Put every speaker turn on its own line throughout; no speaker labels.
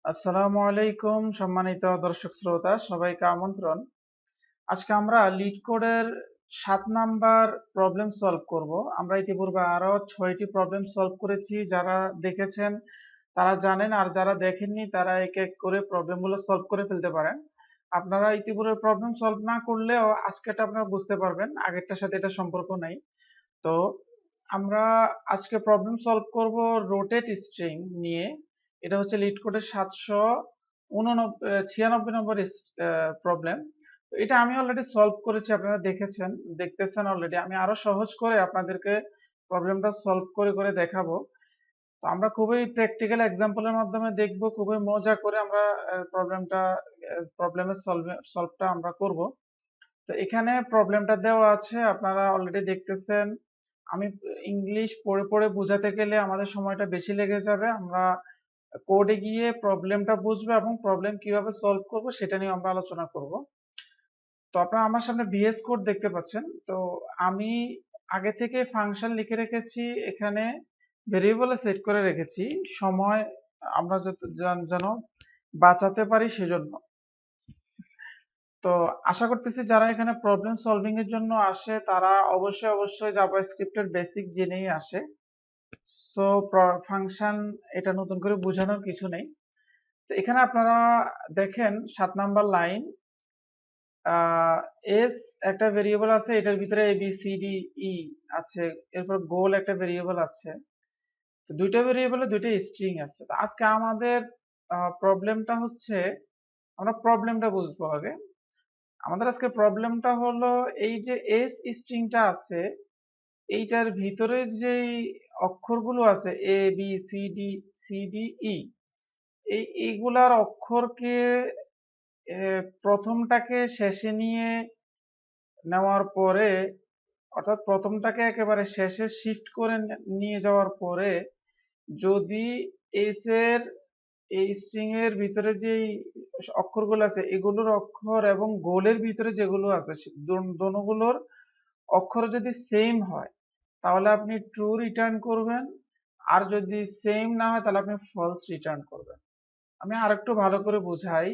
আসসালামু আলাইকুম সম্মানিত দর্শক শ্রোতা সবাইকে আমন্ত্রণ। আজকে আমরা লিড কোডের 7 নাম্বার প্রবলেম সলভ করব। আমরা ইতিপূর্বে আরো 6টি প্রবলেম সলভ করেছি। যারা দেখেছেন তারা জানেন, আর যারা দেখেননি তারা এক এক করে প্রবলেমগুলো সলভ করে ফেলতে পারেন। আপনারা ইতিপূর্বে প্রবলেম সলভ না করলেও আজকেটা আপনারা বুঝতে পারবেন, আগেরটার সাথে এটা সম্পর্ক নাই। তো আমরা আজকে প্রবলেম সলভ করব রোটেট স্ট্রিং নিয়ে। এটা হচ্ছে লিড কোডের 796 নম্বর প্রবলেম। এটা আমি অলরেডি সলভ করেছি, আপনারা দেখতেছেন অলরেডি। আমি আরো সহজ করে আপনাদেরকে প্রবলেমটা সলভ করে করে দেখাবো। তো আমরা খুবই প্র্যাকটিক্যাল এক্সাম্পলের মাধ্যমে দেখব, খুবই মজা করে আমরা প্রবলেমের সলভটা আমরা করব। তো এখানে প্রবলেমটা দেওয়া আছে, আপনারা অলরেডি দেখতেছেন। আমি ইংলিশ পড়ে পড়ে বোঝাতে গেলে আমাদের সময়টা বেশি লেগে যাবে। আমরা কোডে গিয়ে প্রবলেমটা বুঝবো এবং প্রবলেম কিভাবে সলভ করব সেটা নিয়ে আমরা আলোচনা করব। তো আপনারা আমার সামনে ভিএস কোড দেখতে পাচ্ছেন। তো আমি আগে থেকে ফাংশন লিখে রেখেছি, এখানে ভেরিয়েবলে সেট করে রেখেছি সময় আমরা যেন বাঁচাতে পারি সেজন্য। তো আশা করতেছি যারা এখানে প্রবলেম সলভিং এর জন্য আসে তারা অবশ্যই জাভাস্ক্রিপ্টের বেসিক জেনেই আসে। সো ফাংশন এটা নতুন করে বোঝানোর কিছু নেই। তো এখানে আপনারা দেখেন 7 নাম্বার লাইন, এস একটা ভেরিয়েবল আছে, এটার ভিতরে এ বি সি ডি ই আছে, এরপর গোল একটা ভেরিয়েবল আছে। তো দুইটা ভেরিয়েবলে দুইটা স্ট্রিং আছে। তো আজকে আমাদের প্রবলেমটা হচ্ছে, আমরা প্রবলেমটা বুঝবো আগে। আমাদের আজকে প্রবলেমটা হলো এই যে এস স্ট্রিংটা আছে, এইটার ভিতরে যেই অক্ষরগুলো আছে এ বি সি ডি ই, এইগুলার অক্ষরকে প্রথমটাকে শেষে নিয়ে নেওয়ার পরে, অর্থাৎ প্রথমটাকে একেবারে শেষে শিফট করে নিয়ে যাওয়ার পরে যদি এস এর এই স্ট্রিং এর ভিতরে যে অক্ষরগুলো আছে এগুলোর অক্ষর এবং গোলের ভিতরে যেগুলো আছে দোনোগুলোর অক্ষর যদি সেম হয় তাহলে আপনি ট্রু রিটার্ন করবেন, আর যদি সেম না হয় তাহলে আপনি ফলস রিটার্ন করবেন। আমি আরেকটু ভালো করে বুঝাই।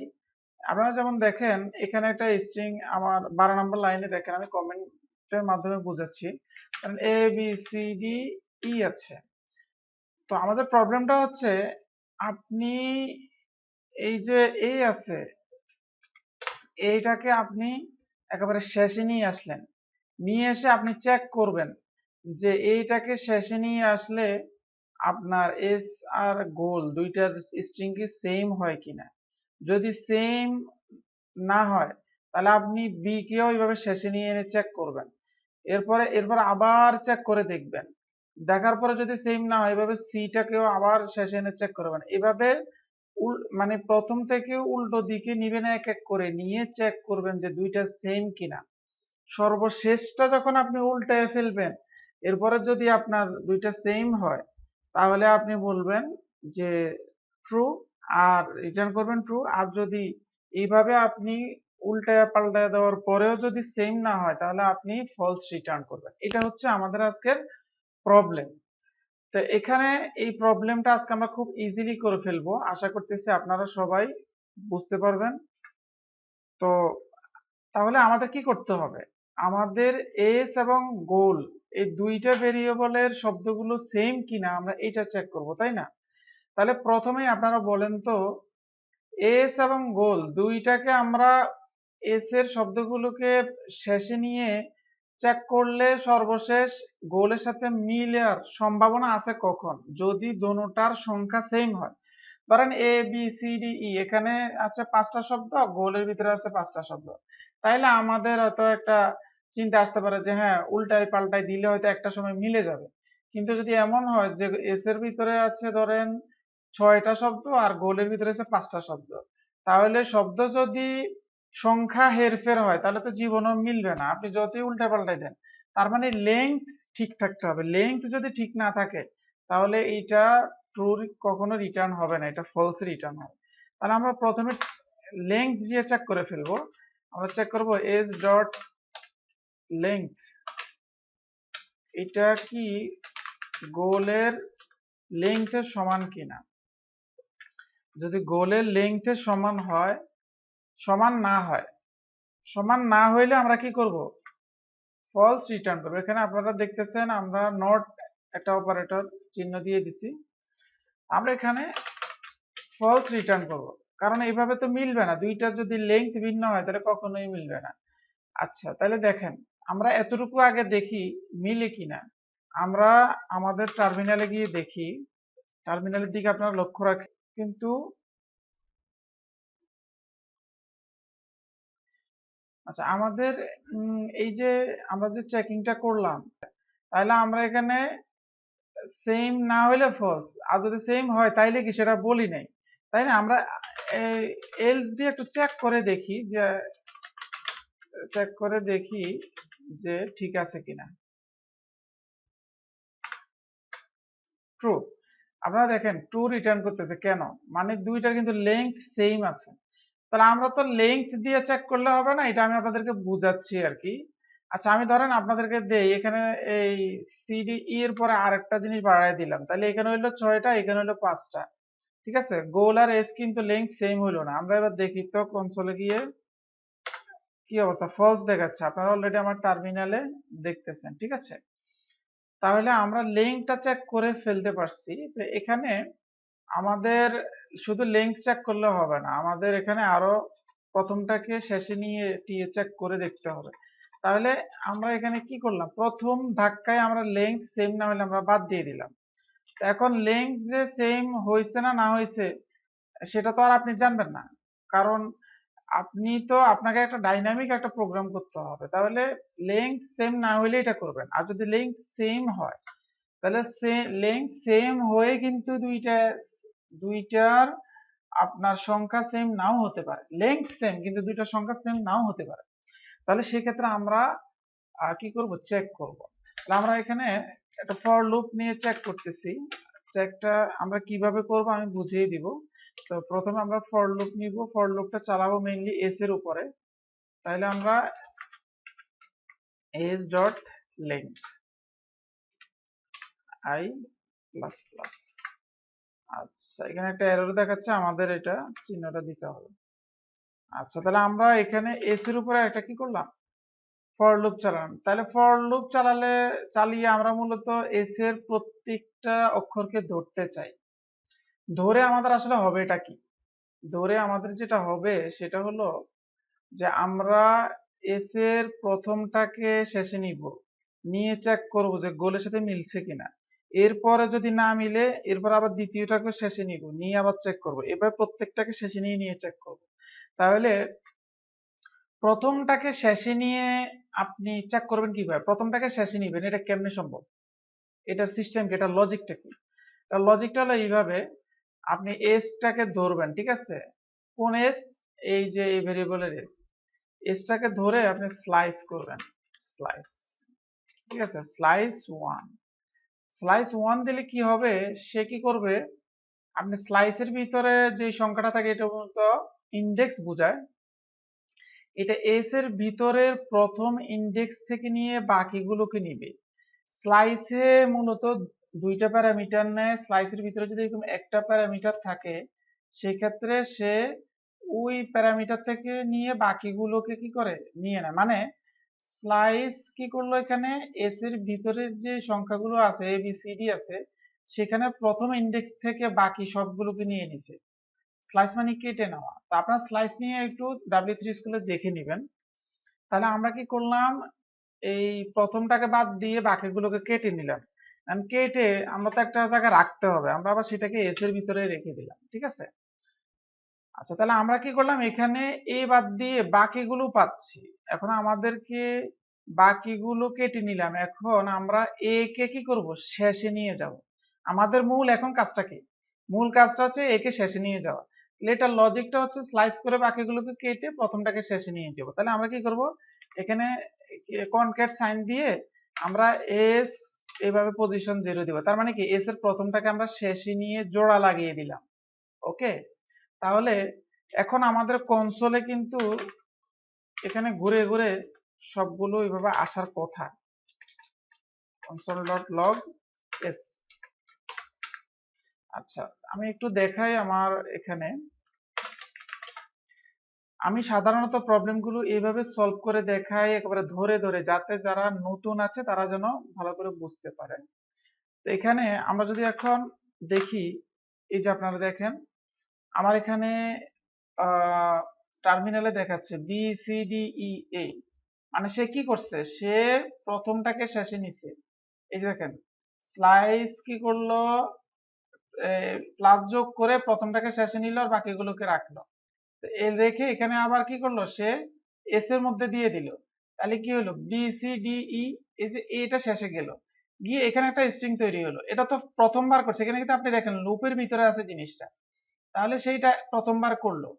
আপনারা যেমন দেখেন এখানে একটা স্ট্রিং, আমার 12 নম্বর লাইনে দেখেন, আমি কমেন্টের মাধ্যমে বুঝাচ্ছি। কারণ এ বি সি ডি ই আছে। তো আমাদের প্রবলেমটা হচ্ছে, আপনি এই যে এ আছে, এইটাকে আপনি একেবারে শেষে নিয়ে আসলেন, নিয়ে এসে আপনি চেক করবেন যে এইটাকে শেষে নিয়ে আসলে আপনার এস আর গোল দুইটার স্ট্রিং কি সেম হয় কিনা। যদি সেম না হয় তাহলে আপনি বি কেও এইভাবে শেষে নিয়ে এনে চেক করবেন। এরপর আবার চেক করে দেখবেন, দেখার পরে যদি সেম না হয় এভাবে সিটাকেও আবার শেষে এনে চেক করবেন। এভাবে মানে প্রথম থেকে উল্টো দিকে নিবেন, এক এক করে নিয়ে চেক করবেন যে দুইটা সেম কিনা। সর্বশেষটা যখন আপনি উল্টায় ফেলবেন, এরপরে যদি আপনার দুইটা সেম হয় তাহলে আপনি বলবেন যে ট্রু, আর রিটার্ন করবেন ট্রু। আর যদি এইভাবে আপনি উল্টায় পাল্টায় দেওয়ার পরেও যদি সেম না হয় তাহলে আপনি ফলস রিটার্ন করবেন। এটা হচ্ছে আমাদের আজকের প্রবলেম। তো এখানে এই প্রবলেমটা আজকে আমরা খুব ইজিলি করে ফেলবো, আশা করতেছি আপনারা সবাই বুঝতে পারবেন। তো তাহলে আমাদের কি করতে হবে, আমাদের এস এবং গোল এই দুইটা ভেরিয়েবলের শব্দগুলো সেম কিনা আমরা এটা চেক করব, তাই না? তাহলে প্রথমেই আপনারা বলেন তো, এস এবং গোল দুইটাকে আমরা এস এর শব্দগুলোকে শেষে নিয়ে চেক করলে সর্বশেষ গোলের সাথে মিলার সম্ভাবনা আছে কখন, যদি দোনোটার সংখ্যা সেম হয়। ধরেন এ বি সি ডি ই এখানে আছে 5টা শব্দ, গোলের ভিতরে আছে 5টা শব্দ। তাইলে আমাদের হয়তো একটা চিন্তা আসতে পারে যে হ্যাঁ উল্টাই পাল্টাই দিলে হয়তো একটা সময় মিলে যাবে। কিন্তু যদি এমন হয় যে এস এর ভিতরে আছে ধরেন 6টা শব্দ আর গোলের ভিতরে আছে 5টা শব্দ, তাহলে শব্দ যদি সংখ্যা হেরফের হয় তাহলে তো জীবনও মিলবে না, আপনি যতই উল্টা পাল্টাই দেন। তার মানে লেংথ ঠিক থাকতে হবে। লেংথ যদি ঠিক না থাকে তাহলে এইটা ট্রু কখনো রিটার্ন হবে না, এটা ফলস রিটার্ন হবে। তাহলে আমরা প্রথমে লেংথ দিয়ে চেক করে ফেলবো। আমরা চেক করব এস ডট লেংথ, এটা কি গোলের লেংথের সমান কিনা। যদি গোলের লেংথের সমান না হইলে আমরা কি করব, ফলস রিটার্ন করব। এখানে আপনারা দেখতেছেন আমরা নট একটা অপারেটর চিহ্ন দিয়ে দিছি, আমরা এখানে ফলস রিটার্ন করব, কারণ এইভাবে তো মিলবে না, দুইটা যদি লেংথ ভিন্ন হয় তাহলে কখনোই মিলবে না। আচ্ছা, তাহলে দেখেন আমরা এতটুকু আগে দেখি মিলে কিনা। আমরা আমাদের টার্মিনালে গিয়ে দেখি, টার্মিনালের দিকে আপনারা লক্ষ্য রাখেন। কিন্তু আচ্ছা, আমাদের এই যে আমরা যে চেকিংটা করলাম, তাহলে আমরা এখানে সেম না হইলে ফলস, আর যদি সেম হয় তাইলে কি সেটা বলি নাই, তাই না? আমরা এলস দিয়ে একটু চেক করে দেখি যে ঠিক আছে কিনা। ট্রু, আপনারা দেখেন ট্রু রিটার্ন করতেছে, কেন? মানে দুইটার কিন্তু লেংথ সেম আছে। তাহলে আমরা তো লেংথ দিয়ে চেক করলে হবে না, এটা আমি আপনাদেরকে বুঝাচ্ছি আর কি। আচ্ছা, আমি ধরেন আপনাদেরকে দেই এখানে এই সিডি এর পরে আরেকটা জিনিস বাড়াই দিলাম, তাহলে এখানে হইলো 6টা, এখানে হইলো 5টা, ঠিক আছে? গোল আর এস কিন্তু লেংথ সেম হইলো না। আমরা এবার দেখি তো কনসোলে গিয়ে কি অবস্থা, ফলস দেখাচ্ছে, আপনারা অলরেডি আমার টার্মিনালে দেখতেছেন, ঠিক আছে? তাহলে আমরা লেংথটা চেক করে ফেলতে পারছি। তো এখানে আমাদের শুধু লেংথ চেক করলে হবে না, আমাদের এখানে আরো প্রথমটাকে শেষে নিয়ে চেক করে দেখতে হবে। তাহলে আমরা এখানে কি করলাম, প্রথম ধাক্কায় আমরা লেংথ সেম না হলে আমরা বাদ দিয়ে দিলাম। এখন লেংথ যে সেম হয়েছে না হয়েছে সেটা তো আর আপনি জানবেন না, কারণ আপনাকে একটা ডাইনামিক একটা প্রোগ্রাম করতে হবে। তাহলে লেংথ সেম না হইলে এটা করবেন, আর যদি লেংথ সেম হয় তাহলে লেংথ সেম হয়ে কিন্তু দুইটার আপনার সংখ্যা সেম নাও হতে পারে, লেংথ সেম কিন্তু দুইটার সংখ্যা সেম নাও হতে পারে। তাহলে সেক্ষেত্রে আমরা কি করব, চেক করব। তাহলে আমরা এখানে একটা ফর লুপ নিয়ে চেক করতেছি। চেকটা আমরা কিভাবে করব আমি বুঝিয়ে দিব। তো প্রথমে আমরা ফর লুপ নিব, ফর লুপটা চালাবো মেইনলি এস এর উপরে। তাহলে আমরা S dot length I plus plus. আচ্ছা, এখানে একটা এরর দেখাচ্ছে, আমাদের এটা চিহ্নটা দিতে হবে। আচ্ছা, তাহলে আমরা এখানে এস এর উপরে একটা কি করলাম, ফর লুপ চালালাম। তাহলে ফর লুপ চালিয়ে আমরা মূলত এস এর প্রত্যেকটা অক্ষরকে ধরতে চাই। ধরে আমাদের আসলে হবে এটা কি, ধরে আমাদের যেটা হবে সেটা হলো যে আমরা এস এর প্রথমটাকে শেষে নিব, নিয়ে চেক করব যে গোলের সাথে মিলছে কিনা। এরপরে যদি না মিলে এরপর আবার দ্বিতীয়টাকে শেষে নিব, নিয়ে আবার চেক করব, এবার প্রত্যেকটাকে শেষে নিয়ে চেক করব। তাহলে প্রথমটাকে শেষে নিয়ে আপনি চেক করবেন কিভাবে, প্রথমটাকে শেষে নিবেন, এটা কেমনে সম্ভব, এটার সিস্টেম কি, এটা লজিকটা কি? এটা লজিকটা হলো এইভাবে, আপনি এসটাকে ধরবেন, ঠিক আছে? কোন এস? এই যে এই ভেরিয়েবলের এস, এসটাকে ধরে আপনি স্লাইস করবেন, স্লাইস, ঠিক আছে? স্লাইস ওয়ান দিলে কি হবে, সে কি করবে, আপনি স্লাইসের ভিতরে যে সংখ্যাটা থাকে এটা মূলত ইন্ডেক্স বোঝায়, এটা এস এর ভিতরের প্রথম ইন্ডেক্স থেকে নিয়ে বাকিগুলোকে নিবে। স্লাইসে মূলত দুইটা প্যারামিটার নেয়, স্লাইসের ভিতরে যদি এরকম একটা প্যারামিটার থাকে সেক্ষেত্রে সে ওই প্যারামিটার থেকে নিয়ে বাকিগুলোকে কি করে নিয়ে নেয়। মানে স্লাইস কি করলো, এখানে এস এর ভিতরের যে সংখ্যাগুলো আছে এ বি সি ডি আছে, সেখানে প্রথম ইন্ডেক্স থেকে বাকি সবগুলোকে নিয়ে নিছে। স্লাইস মানে কেটে নেওয়া। তো আপনার স্লাইস নিয়ে একটু W3 স্কুলে দেখে নেবেন। তাহলে আমরা কি করলাম, এই প্রথমটাকে বাদ দিয়ে বাকিগুলোকে কেটে নিলাম। কেটে আমরা তো একটা জায়গায় রাখতে হবে, আমরা আবার সেটাকে এস এর ভিতরে রেখে দিলাম, ঠিক আছে? আচ্ছা, তাহলে আমরা কি করলাম, এখানে এ বাদ দিয়ে বাকিগুলো পাচ্ছি। এখন আমাদেরকে বাকিগুলো কেটে নিলাম, এখন আমরা এ কে কি করব, শেষে নিয়ে যাব। আমাদের মূল এখন কাজটা কি, মূল কাজটা হচ্ছে একে শেষে নিয়ে যাওয়া। এটার লজিকটা হচ্ছে স্লাইস করে বাকিগুলোকে কেটে প্রথমটাকে শেষে নিয়ে যাব। তাহলে আমরা কি করব, এখানে কনক্যাট সাইন দিয়ে আমরা এস এভাবে পজিশন 0 দিব। তার মানে কি, এস এর প্রথমটাকে আমরা শেষে নিয়ে জোড়া লাগিয়ে দিলাম। ওকে, তাহলে এখন আমাদের কনসোলে কিন্তু এখানে ঘুরে ঘুরে সবগুলো এইভাবে আসার কথা, console.log s। আচ্ছা, আমি একটু দেখাই আমার এখানে। আমি সাধারণত প্রবলেমগুলো এইভাবে সলভ করে দেখাই একেবারে ধরে ধরে, যাতে যারা নতুন আছে তারা যেন ভালো করে বুঝতে পারে। তো এখানে আমরা যদি এখন দেখি, এই যে আপনারা দেখেন আমার এখানে টার্মিনালে দেখাচ্ছে বি সি ডি ই এ, মানে সে কি করছে, সে প্রথমটাকে শেষে নিছে। এই যে দেখেন স্লাইস কি করলো, প্লাস যোগ করে প্রথমটাকে শেষে নিল আর বাকিগুলোকে রাখলো। এর রেখে এখানে আবার কি করলো, সে এস এর মধ্যে দিয়ে দিল। তাহলে কি হলো, বি সি ডি ই, এই যে এটা শেষে গেল, গিয়ে এখানে একটা স্ট্রিং তৈরি হলো। এটা তো প্রথমবার করছে, এখানে কিন্তু আপনি দেখেন লুপের ভিতরে আছে জিনিসটা, তাহলে সেইটা প্রথমবার করলো।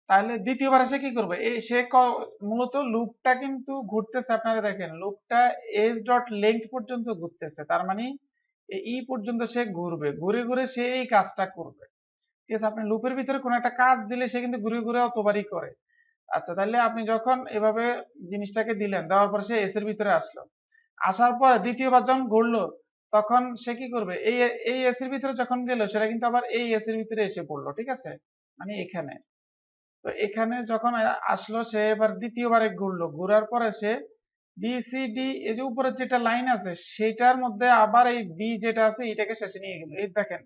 তাহলে দ্বিতীয়বার সে কি করবে, এই সে মূলত লুপটা কিন্তু ঘুরতেছে, আপনারা দেখেন লুপটা এজ ডট লেংথ পর্যন্ত ঘুরতেছে, তার মানে ই পর্যন্ত সে ঘুরবে, ঘুরে ঘুরে সে এই কাজটা করবে। ঠিক আছে, আপনি লুপের ভিতরে কোনো একটা কাজ দিলে সে কিন্তু ঘুরে ঘুরে অতবারই করে। আচ্ছা, তাহলে আপনি যখন এভাবে জিনিসটাকে দিলেন, দেওয়ার পরে সে এস এর ভিতরে আসলো, আসার পরে দ্বিতীয়বার যখন ঘুরলো তখন সে কি করবে, এই এস এর ভিতরে যখন গেল সেটা কিন্তু আবার এই এস এর ভিতরে এসে পড়লো। ঠিক আছে, মানে এখানে, তো এখানে যখন আসলো সে এবার দ্বিতীয়বারে ঘুরলো, ঘুরার পরে সে বি সি ডি, এই যে উপরের যেটা লাইন আছে সেটার মধ্যে আবার এই বি যেটা আছে এটাকে শেষে নিয়ে গেল। এই দেখেন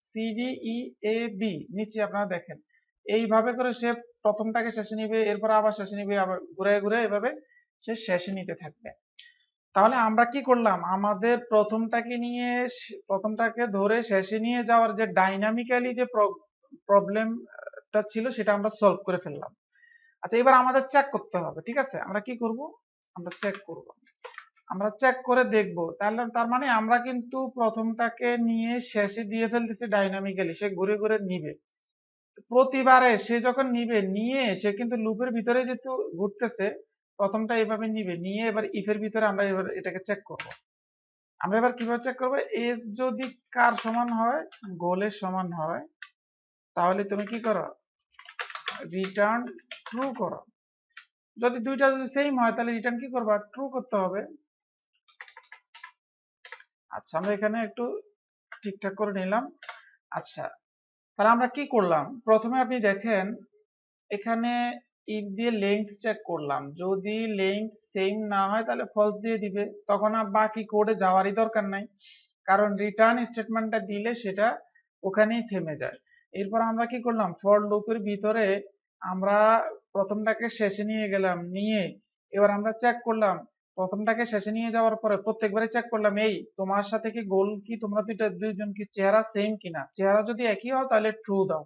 C D E A B, নিচে আপনারা দেখেন এইভাবে করে সে প্রথমটাকে শেষে নিবে, এরপর আবার শেষে নিবে, আবার ঘুরে ঘুরে এভাবে সে শেষে নিতে থাকবে। তাহলে আমরা কি করলাম, আমাদের প্রথমটাকে ধরে শেষে নিয়ে যাওয়ার যে ডাইনামিক্যালি যে প্রবলেমটা ছিল সেটা আমরা সলভ করে ফেললাম। আচ্ছা, এবার আমাদের চেক করতে হবে। ঠিক আছে, আমরা কি করব, আমরা চেক করব, আমরা চেক করে দেখব। তাহলে তার মানে আমরা কিন্তু প্রথমটাকে নিয়ে শেষে দিয়ে ফেলতেছি ডাইনামিক্যালি, সে ঘুরে ঘুরে নিবে। প্রতিবারে সে যখন নিবে, নিয়ে সে কিন্তু লুপের ভিতরে যেহেতু ঘুরতেছে, প্রথমটা এভাবে নিবে, নিয়ে এবার ইফের ভিতরে আমরা এবার এটাকে চেক করব। আমরা এবার কিভাবে চেক করবো, এস যদি কার সমান হয়, গোলের সমান হয়, তাহলে তুমি কি করো, রিটার্ন ট্রু করো। যদি দুইটা যদি সেম হয় তাহলে রিটার্ন কি করবা, ট্রু করতে হবে। আচ্ছা, আমরা এখানে একটু ঠিকঠাক করে নিলাম। আচ্ছা, তাহলে আমরা কি করলাম, প্রথমে আপনি দেখেন এখানে ইফ দিয়ে লেংথ চেক করলাম, যদি লেংথ সেম না হয় তাহলে ফলস দিয়ে দিবে, তখন আর বাকি কোডে যাওয়ারই দরকার নাই, কারণ রিটার্ন স্টেটমেন্টটা দিলে সেটা ওখানেই থেমে যায়। এরপর আমরা কি করলাম, ফর লুপের ভিতরে আমরা প্রথমটাকে শেষে নিয়ে গেলাম, নিয়ে এবার আমরা চেক করলাম, প্রথমটাকে শেষে নিয়ে যাওয়ার পরে প্রত্যেকবারে চেক করলাম এই তোমার সাথে কি গোল কি তোমরা দুইজন কি চেহারা সেম কিনা, চেহারা যদি একই হয় তাহলে ট্রু দাও।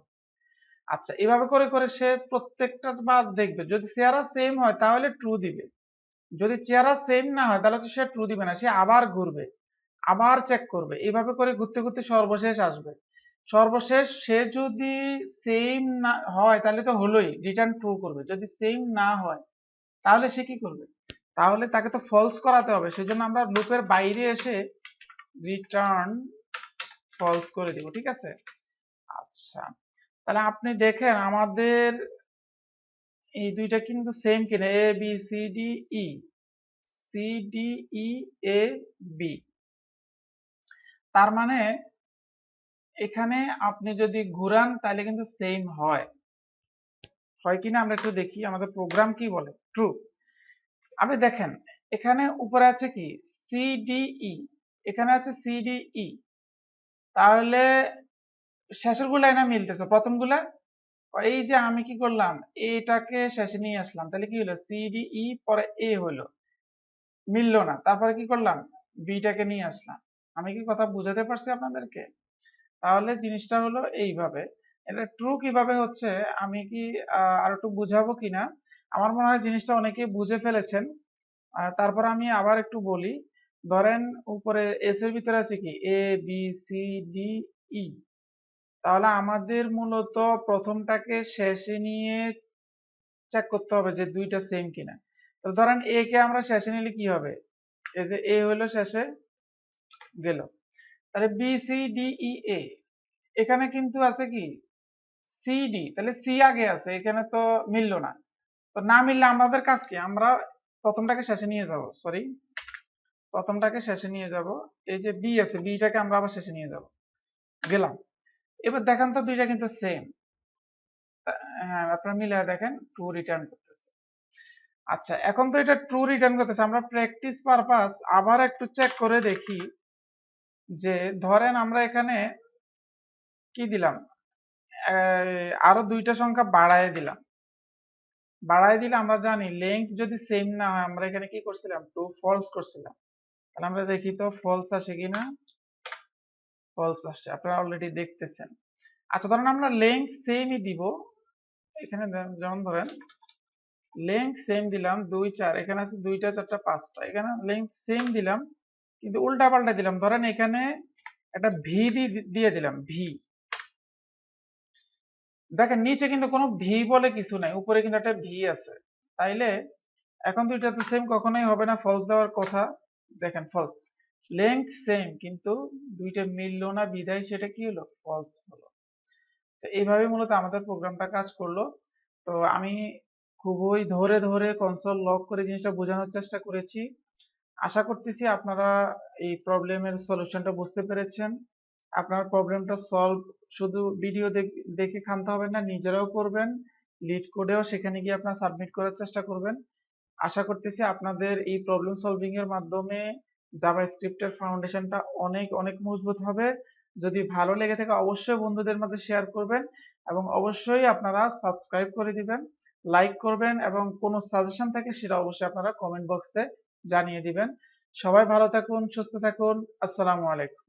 আচ্ছা, এভাবে করে করে সে প্রত্যেকটা বার দেখবে, যদি চেহারা সেম হয় তাহলে ট্রু দিবে, যদি চেহারা সেম না হয় তাহলে তো সে ট্রু দিবে না, সে আবার ঘুরবে, আবার চেক করবে, এইভাবে করে ঘুরতে ঘুরতে সর্বশেষ আসবে। সর্বশেষ সে যদি সেম না হয় তাহলে তো হলোই, রিটার্ন ট্রু করবে। যদি সেম না হয় তাহলে সে কি করবে, তাহলে তাকে তো ফলস করাতে হবে, সেজন্য আমরা লুপের বাইরে এসে রিটার্ন ফলস করে দিব। ঠিক আছে, আচ্ছা, তাহলে আপনি দেখেন আমাদের এই দুইটা কিন্তু সেম কিনা, A B C D E, C D E A B, তার মানে এখানে আপনি যদি ঘুরান তাহলে কিন্তু সেম হয়, হয় কিনা আমরা একটু দেখি আমাদের প্রোগ্রাম কি বলে। ট্রু। আপনি দেখেন এখানে উপরে আছে কি সিডিই, এখানে আছে সিডিই, তাহলে শেষের গুলা না মিলতেছে, প্রথম গুলা, এই যে আমি কি করলাম, এটাকে শেষে নিয়ে আসলাম, তাহলে কি হলো সিডিই পরে এ হলো, মিললো না, তারপরে কি করলাম, বিটাকে নিয়ে আসলাম। আমি কি কথা বুঝাতে পারছি আপনাদেরকে? তাহলে জিনিসটা হলো এইভাবে। এটা ট্রু কিভাবে হচ্ছে আমি কি আর একটু বুঝাবো কিনা, আমার মনে হয় জিনিসটা অনেকেই বুঝে ফেলেছেন। তারপর আমি আবার একটু বলি, ধরেন উপরে এস এর ভিতরে আছে কি এ বি সি ডি ই, তাহলে আমাদের মূলত প্রথমটাকে শেষে নিয়ে চেক করতে হবে যে দুইটা সেম কিনা। তো ধরেন এ কে আমরা শেষে নিলে কি হবে, এই যে এ হলো শেষে গেল, তাহলে বি সি ডি ই এ, এখানে কিন্তু আছে কি সিডি, তাহলে সি আগে আছে, এখানে তো মিললো না। তো না মিললে আমাদের কাজ কি, আমরা প্রথমটাকে শেষে নিয়ে যাব, সরি প্রথমটাকে শেষে নিয়ে যাব, এই যে বি আছে বিটাকে আমরা আবার শেষে নিয়ে যাব, গেলাম। এবার দেখেন তো দুইটা কিন্তু সেম। হ্যাঁ, আপনারা মিলায় দেখেন ট্রু রিটার্ন করতেছে। আচ্ছা, এখন তো এটা ট্রু রিটার্ন করতেছে, আমরা প্র্যাকটিস পারপাস আবার একটু চেক করে দেখি যে ধরেন আমরা এখানে কি দিলাম, আরো দুইটা সংখ্যা বাড়ায় দিলে আমরা জানি লেংথ যদি সেম না হয়, আমরা এখানে কি করছিলাম, ট্রু ফলস করছিলাম। তাহলে আমরা দেখি তো ফলস আসে কিনা। ফলস আসছে, আপনারা অলরেডি দেখতেছেন। আচ্ছা, ধরেন আমরা লেংথ সেমই দিব, এখানে যেমন ধরেন লেংথ সেম দিলাম 2 4, এখানে আছে 2টা 4টা 5টা, এখানে লেংথ সেম দিলাম কিন্তু উল্টা পাল্টা দিলাম। ধরেন এখানে একটা ভি দিয়ে দিলাম, ভি। দেখেন নিচে কিন্তু কোনো ভি বলে কিছু নাই, উপরে কিন্তু একটা ভি আছে। তাইলে এখন দুইটা তো সেম কখনোই হবে না, ফলস দেওয়ার কথা। দেখেন ফলস, লেংথ সেম কিন্তু দুইটা মিললো না, বিধায় সেটা কি হলো, ফলস হলো। তো এইভাবে মূলত আমাদের প্রোগ্রামটা কাজ করলো। তো আমি খুবই ধরে ধরে কনসোল লক করে জিনিসটা বোঝানোর চেষ্টা করেছি। আশা করতেছি আপনারা এই প্রবলেমের সলিউশনটা বুঝতে পেরেছেন। আপনার প্রবলেমটা সলভ শুধু ভিডিও দেখে খানতে হবে না, নিজেরাও করবেন, লিড কোডেও সেখানে গিয়ে আপনারা সাবমিট করার চেষ্টা করবেন। আশা করতেছি আপনাদের এই প্রবলেম সলভিং এর মাধ্যমে জাভাস্ক্রিপ্টের ফাউন্ডেশনটা অনেক অনেক মজবুত হবে। যদি ভালো লেগে থাকে অবশ্যই বন্ধুদের মাঝে শেয়ার করবেন এবং অবশ্যই আপনারা সাবস্ক্রাইব করে দিবেন, লাইক করবেন এবং কোনো সাজেশন থাকে সেটা অবশ্যই আপনারা কমেন্ট বক্সে জানিয়ে দিবেন। সবাই ভালো থাকুন, সুস্থ থাকুন। আসসালামু আলাইকুম।